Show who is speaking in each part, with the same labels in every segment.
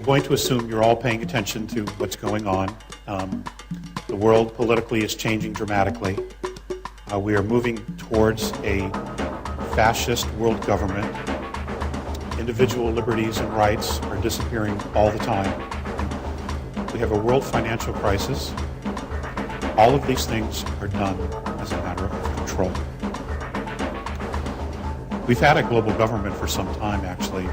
Speaker 1: going to assume you're all paying attention to what's going on. The world politically is changing dramatically. We are moving towards a fascist world government. Individual liberties and rights are disappearing all the time. We have a world financial crisis. All of these things are done as a matter of control. We've had a global government for some time, actually,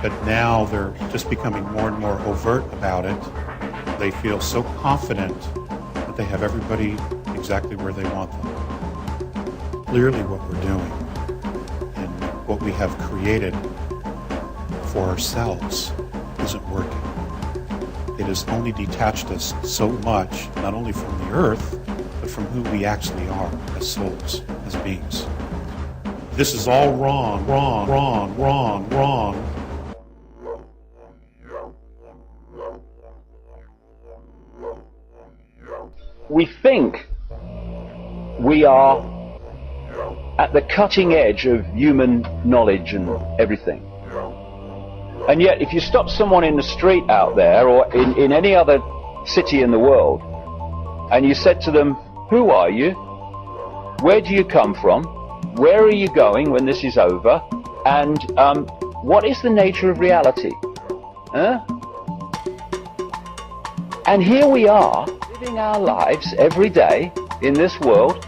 Speaker 1: but now they're just becoming more and more overt about it. They feel so confident that they have everybody exactly where they want them. Clearly what we're doing and what we have created for ourselves isn't working. It has only detached us so much, not only from the earth, but from who we actually are as souls, as beings. This is all wrong, wrong, wrong, wrong, wrong.
Speaker 2: We think we are at the cutting edge of human knowledge and everything. And yet, if you stop someone in the street out there, or in any other city in the world, and you said to them, who are you? Where do you come from? Where are you going when this is over? And what is the nature of reality? Huh? And here we are, living our lives every day in this world,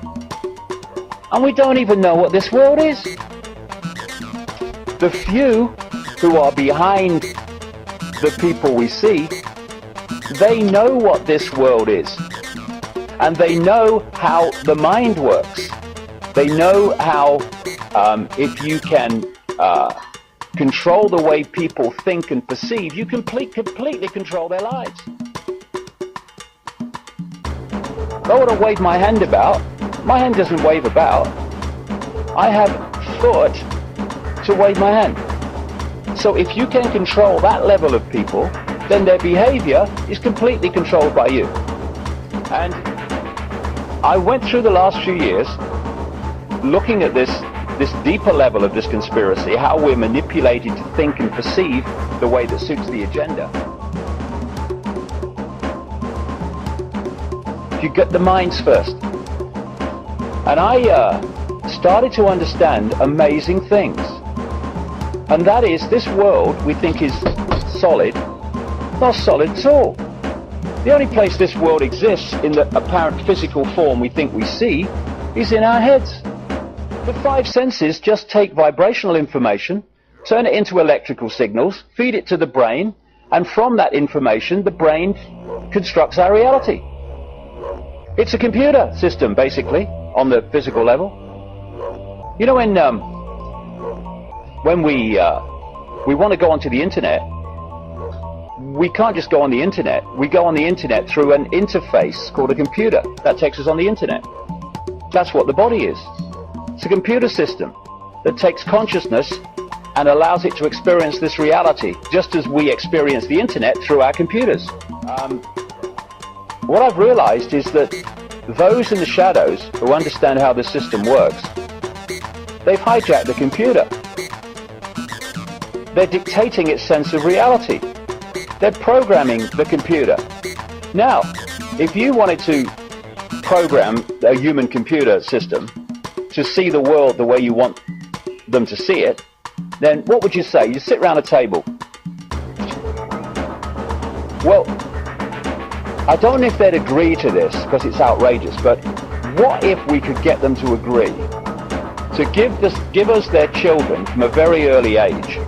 Speaker 2: and we don't even know what this world is. The few who are behind the people we see, they know what this world is, and they know how the mind works. They know how if you can control the way people think and perceive, you can completely control their lives. If I want to wave my hand about, my hand doesn't wave about. I have thought to wave my hand. So if you can control that level of people, then their behavior is completely controlled by you. And I went through the last few years looking at this deeper level of this conspiracy, how we're manipulated to think and perceive the way that suits the agenda. You get the minds first. And I started to understand amazing things. And that is, this world we think is solid, not solid at all. The only place this world exists in the apparent physical form we think we see is in our heads. The five senses just take vibrational information, turn it into electrical signals, feed it to the brain, and from that information the brain constructs our reality. It's a computer system, basically, on the physical level. You know, when we want to go onto the internet, we can't just go on the internet. We go on the internet through an interface called a computer that takes us on the internet. That's what the body is. It's a computer system that takes consciousness and allows it to experience this reality, just as we experience the internet through our computers. What I've realized is that those in the shadows who understand how this system works, they've hijacked the computer. They're dictating its sense of reality. They're programming the computer. Now, if you wanted to program a human computer system to see the world the way you want them to see it, then what would you say? You sit around a table. Well, I don't know if they'd agree to this because it's outrageous, but what if we could get them to agree to give us their children from a very early age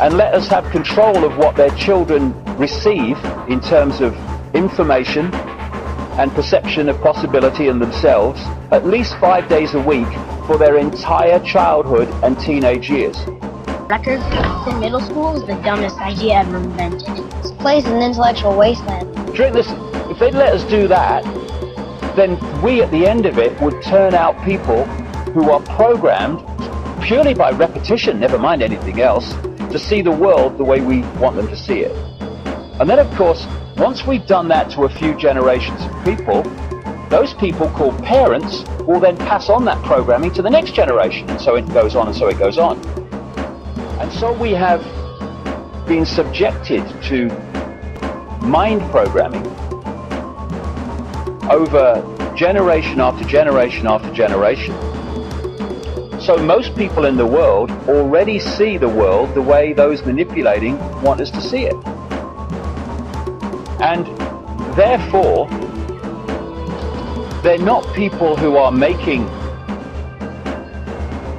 Speaker 2: and let us have control of what their children receive in terms of information and perception of possibility in themselves at least 5 days a week for their entire childhood and teenage years.
Speaker 3: Records in middle school is the dumbest idea ever invented. This place is an intellectual wasteland.
Speaker 2: If they'd let us do that, then we at the end of it would turn out people who are programmed purely by repetition, never mind anything else, to see the world the way we want them to see it. And then, of course, once we've done that to a few generations of people, those people called parents will then pass on that programming to the next generation, and so it goes on and so it goes on. And so we have been subjected to mind programming over generation after generation after generation. So most people in the world already see the world the way those manipulating want us to see it. And therefore, they're not people who are making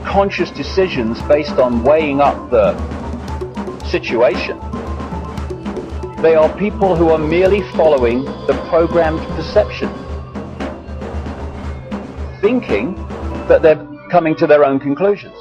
Speaker 2: conscious decisions based on weighing up the situation. They are people who are merely following the programmed perception, thinking that they're coming to their own conclusions.